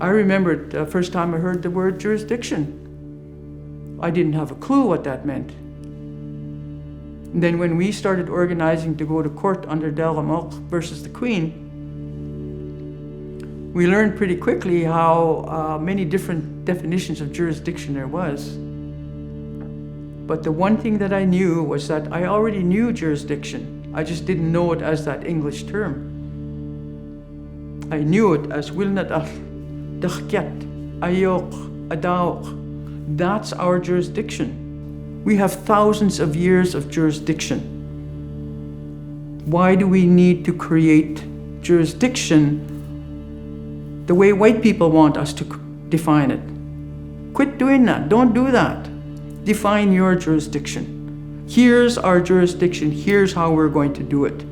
I remember the first time I heard the word jurisdiction. I didn't have a clue what that meant. And then when we started organizing to go to court under Gitanmaax versus the Queen, we learned pretty quickly how many different definitions of jurisdiction there was. But the one thing that I knew was that I already knew jurisdiction. I just didn't know it as that English term. I knew it as wil'naat'ahl, ayook, That's our jurisdiction. We have thousands of years of jurisdiction. Why do we need to create jurisdiction the way white people want us to define it? Quit doing that. Don't do that. Define your jurisdiction. Here's our jurisdiction. Here's how we're going to do it.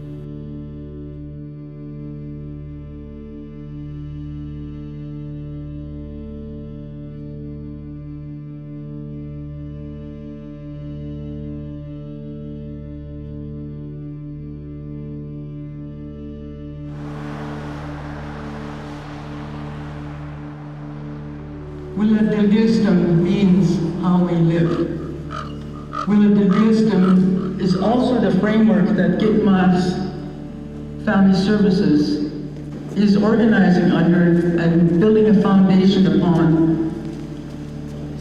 Wila Dildilsdi'm means how we live. Wila Dildilsdi'm is also the framework that Gitxsan Family Services is organizing under and building a foundation upon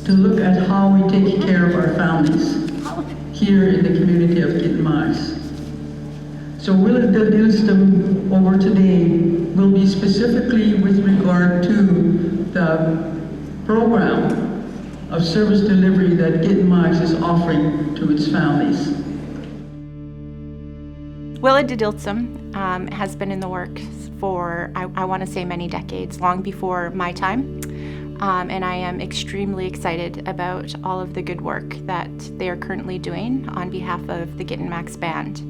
to look at how we take care of our families here in the community of Gitanmaax. So Wila Dildilsdi'm over today will be specifically with regard to the program of service delivery that Gitanmaax is offering to its families. Wila Dildilsdi'm has been in the works for, I want to say, many decades, long before my time. And I am extremely excited about all of the good work that they are currently doing on behalf of the Gitanmaax band.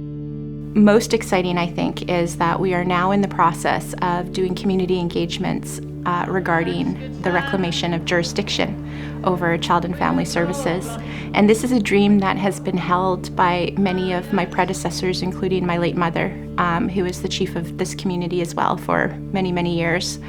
Most exciting, I think, is that we are now in the process of doing community engagements regarding the reclamation of jurisdiction over child and family services. And this is a dream that has been held by many of my predecessors, including my late mother, who was the chief of this community as well for many, many years.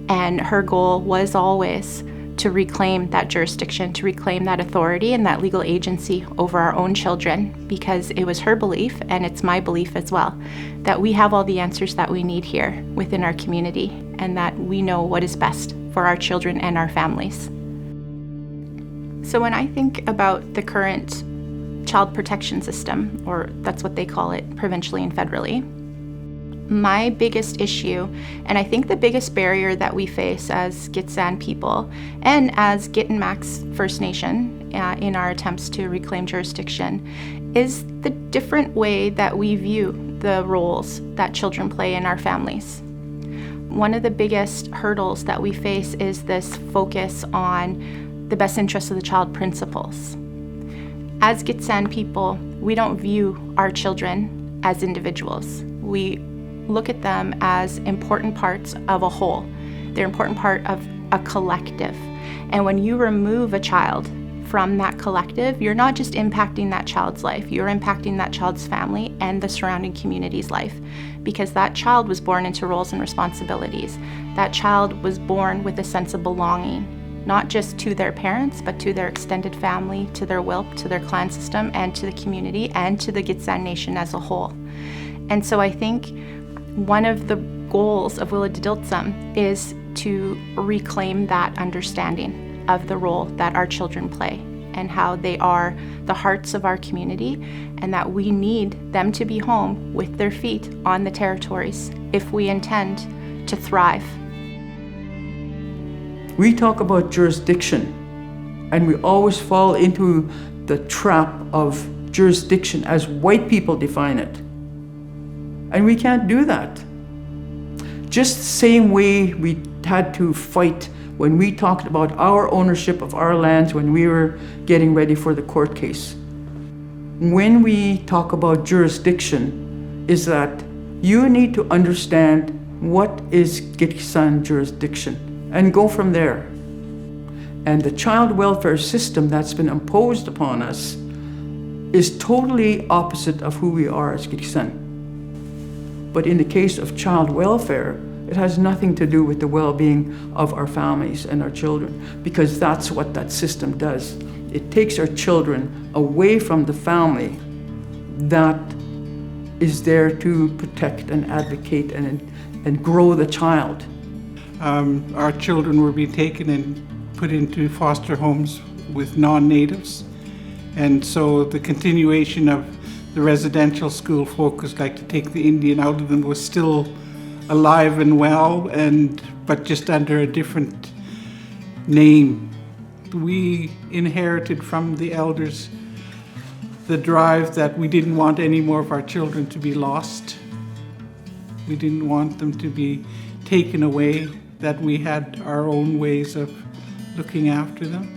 And her goal was always to reclaim that jurisdiction, to reclaim that authority and that legal agency over our own children, because it was her belief, and it's my belief as well, that we have all the answers that we need here within our community, and that we know what is best for our children and our families. So when I think about the current child protection system, or that's what they call it provincially and federally, my biggest issue, and I think the biggest barrier that we face as Gitxsan people and as Gitanmaax First Nation in our attempts to reclaim jurisdiction, is the different way that we view the roles that children play in our families. One of the biggest hurdles that we face is this focus on the best interests of the child principles. As Gitxsan people, we don't view our children as individuals. We look at them as important parts of a whole. They're an important part of a collective. And when you remove a child from that collective, you're not just impacting that child's life, you're impacting that child's family and the surrounding community's life, because that child was born into roles and responsibilities. That child was born with a sense of belonging, not just to their parents, but to their extended family, to their huwilp, to their clan system, and to the community, and to the Gitxsan nation as a whole. And so I think one of the goals of Wila Dildilsdi'm is to reclaim that understanding of the role that our children play and how they are the hearts of our community, and that we need them to be home with their feet on the territories if we intend to thrive. We talk about jurisdiction, and we always fall into the trap of jurisdiction as white people define it. And we can't do that. Just the same way we had to fight when we talked about our ownership of our lands when we were getting ready for the court case. When we talk about jurisdiction, is that you need to understand what is Gitxsan jurisdiction and go from there. And the child welfare system that's been imposed upon us is totally opposite of who we are as Gitxsan. But in the case of child welfare, It has nothing to do with the well-being of our families and our children, because that's what that system does. It takes our children away from the family that is there to protect and advocate and grow the child. Our children were being taken and put into foster homes with non-natives. And so the continuation of the residential school focus, like to take the Indian out of them, was still alive and well, but just under a different name. We inherited from the elders the drive that we didn't want any more of our children to be lost. We didn't want them to be taken away, that we had our own ways of looking after them.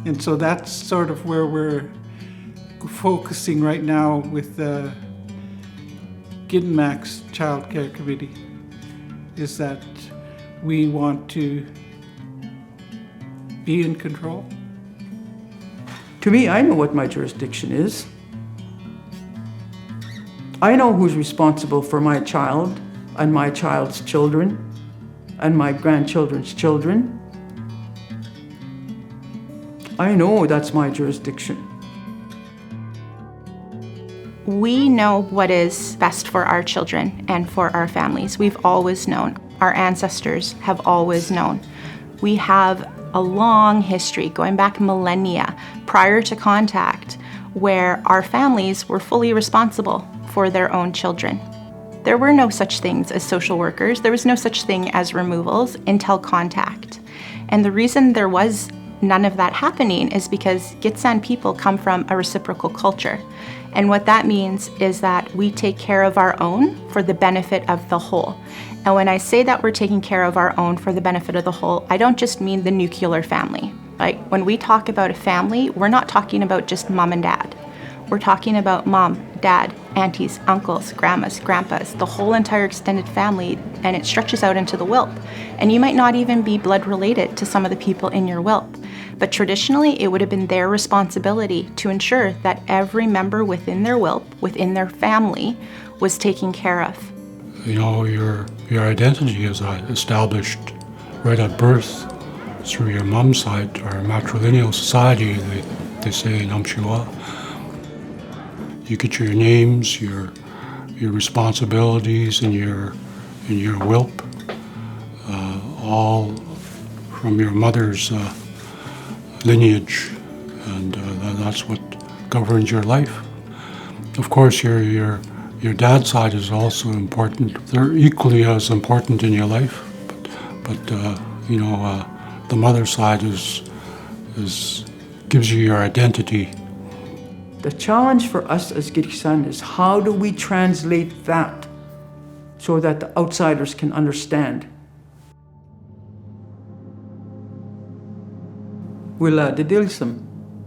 And so that's sort of where we're focusing right now with the Gitanmaax Child Care Committee, is that we want to be in control. To me, I know what my jurisdiction is. I know who's responsible for my child and my child's children and my grandchildren's children. I know that's my jurisdiction. We know what is best for our children and for our families. We've always known. Our ancestors have always known. We have a long history, going back millennia, prior to contact, where our families were fully responsible for their own children. There were no such things as social workers. There was no such thing as removals until contact. And the reason there was none of that happening is because Gitxsan people come from a reciprocal culture. And what that means is that we take care of our own for the benefit of the whole. And when I say that we're taking care of our own for the benefit of the whole, I don't just mean the nuclear family. Like, when we talk about a family, we're not talking about just mom and dad. We're talking about mom, dad, aunties, uncles, grandmas, grandpas, the whole entire extended family, and it stretches out into the wil'p. And you might not even be blood related to some of the people in your wil'p. But traditionally, it would have been their responsibility to ensure that every member within their wil'p, within their family, was taken care of. You know, your identity is established right at birth through your mom's side, or matrilineal society, they say in Amshua. You get your names, your responsibilities, and your wil'p, all from your mother's lineage, and that's what governs your life. Of course, your dad's side is also important. They're equally as important in your life, but the mother's side gives you your identity. The challenge for us as Gitxsan is, how do we translate that so that the outsiders can understand? Wila Dildilsdi'm,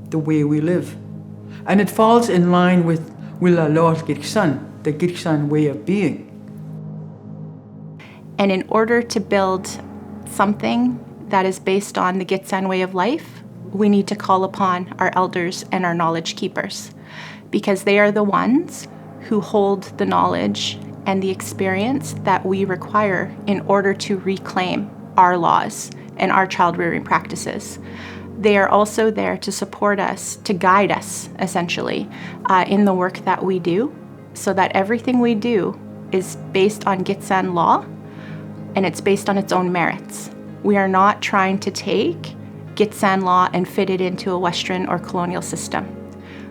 the way we live. And it falls in line with wil'naat'ahl Gitxsan, the Gitxsan way of being. And in order to build something that is based on the Gitxsan way of life, we need to call upon our elders and our knowledge keepers, because they are the ones who hold the knowledge and the experience that we require in order to reclaim our laws and our child rearing practices. They are also there to support us, to guide us, essentially, in the work that we do, so that everything we do is based on Gitxsan law, and it's based on its own merits. We are not trying to take Gitxsan law and fit it into a Western or colonial system.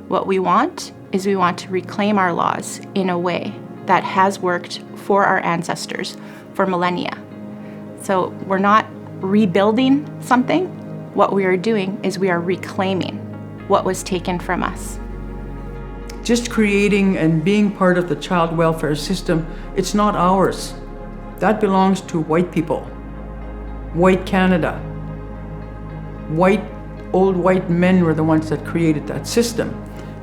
What we want is we want to reclaim our laws in a way that has worked for our ancestors for millennia. So we're not rebuilding something. What we are doing is we are reclaiming what was taken from us. Just creating and being part of the child welfare system, it's not ours. That belongs to white people, white Canada. Old white men were the ones that created that system.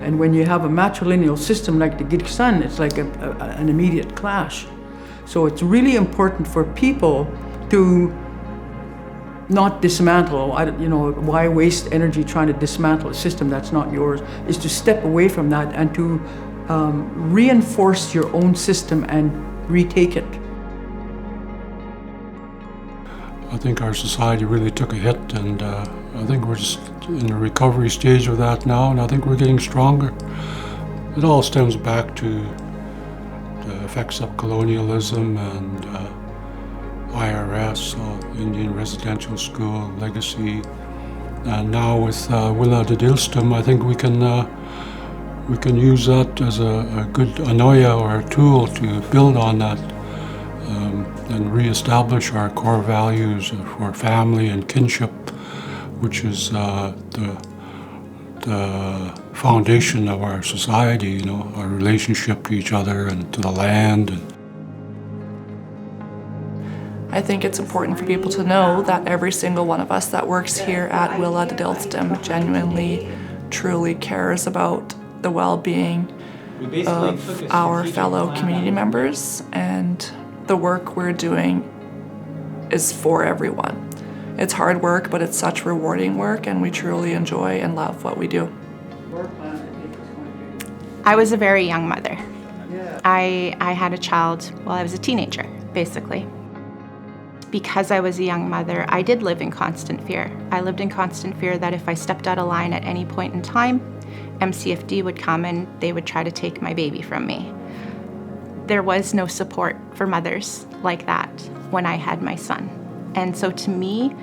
And when you have a matrilineal system like the Gitxsan, it's like an immediate clash. So it's really important for people to not dismantle. Why waste energy trying to dismantle a system that's not yours? Is to step away from that and to reinforce your own system and retake it. I think our society really took a hit, and I think we're just in the recovery stage of that now, and I think we're getting stronger. It all stems back to the effects of colonialism and IRS, Indian Residential School, legacy, and now with Wila Dildilsdi'm, I think we can use that as a good anooya or a tool to build on that and reestablish our core values for family and kinship, which is the foundation of our society, you know, our relationship to each other and to the land. I think it's important for people to know that every single one of us that works here at Wila Dildilsdi'm genuinely, truly cares about the well-being of our fellow community members, and the work we're doing is for everyone. It's hard work, but it's such rewarding work, and we truly enjoy and love what we do. I was a very young mother. I had a child while I was a teenager, basically. Because I was a young mother, I did live in constant fear. I lived in constant fear that if I stepped out of line at any point in time, MCFD would come and they would try to take my baby from me. There was no support for mothers like that when I had my son. And so to me,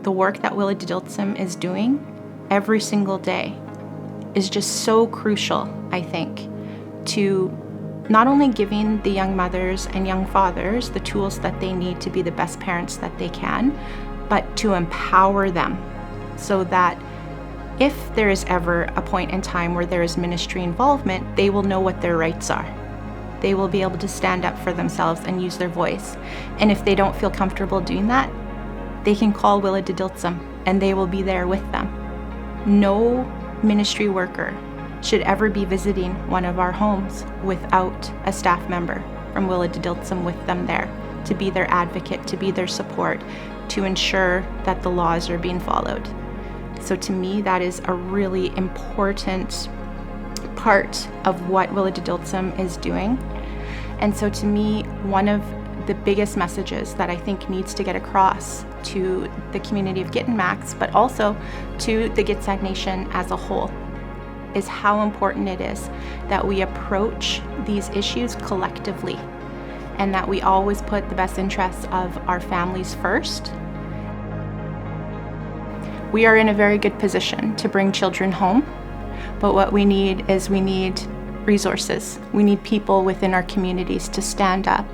the work that Wila Dildilsdi'm is doing every single day is just so crucial, I think, to not only giving the young mothers and young fathers the tools that they need to be the best parents that they can, but to empower them so that if there is ever a point in time where there is ministry involvement, they will know what their rights are. They will be able to stand up for themselves and use their voice. And if they don't feel comfortable doing that, they can call Wila Dildilsdi'm and they will be there with them. No ministry worker should ever be visiting one of our homes without a staff member from Wila Dildilsdi'm with them there, to be their advocate, to be their support, to ensure that the laws are being followed. So to me, that is a really important part of what Wila Dildilsdi'm is doing. And so to me, one of the biggest messages that I think needs to get across to the community of Gitanmaax, but also to the Gitxsan Nation as a whole, is how important it is that we approach these issues collectively, and that we always put the best interests of our families first. We are in a very good position to bring children home, but what we need resources. We need people within our communities to stand up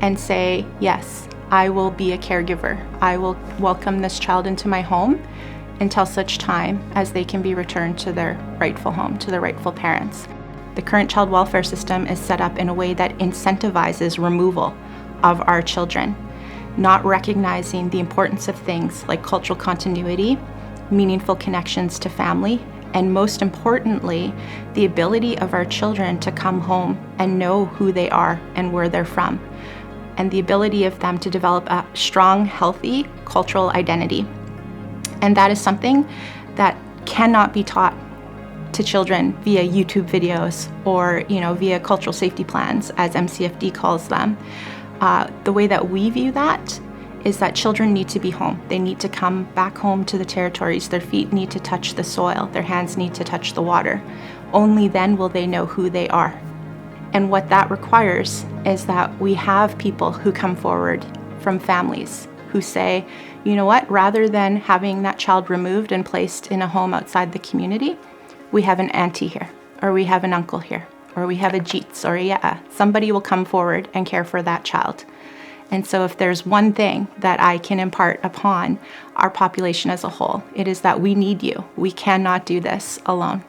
and say, yes, I will be a caregiver. I will welcome this child into my home until such time as they can be returned to their rightful home, to their rightful parents. The current child welfare system is set up in a way that incentivizes removal of our children, not recognizing the importance of things like cultural continuity, meaningful connections to family, and most importantly, the ability of our children to come home and know who they are and where they're from, and the ability of them to develop a strong, healthy cultural identity. And that is something that cannot be taught to children via YouTube videos or, via cultural safety plans, as MCFD calls them. The way that we view that is that children need to be home. They need to come back home to the territories. Their feet need to touch the soil. Their hands need to touch the water. Only then will they know who they are. And what that requires is that we have people who come forward from families who say, you know what, rather than having that child removed and placed in a home outside the community, we have an auntie here, or we have an uncle here, or we have a Gitx or a Ya'a. Somebody will come forward and care for that child. And so if there's one thing that I can impart upon our population as a whole, it is that we need you. We cannot do this alone.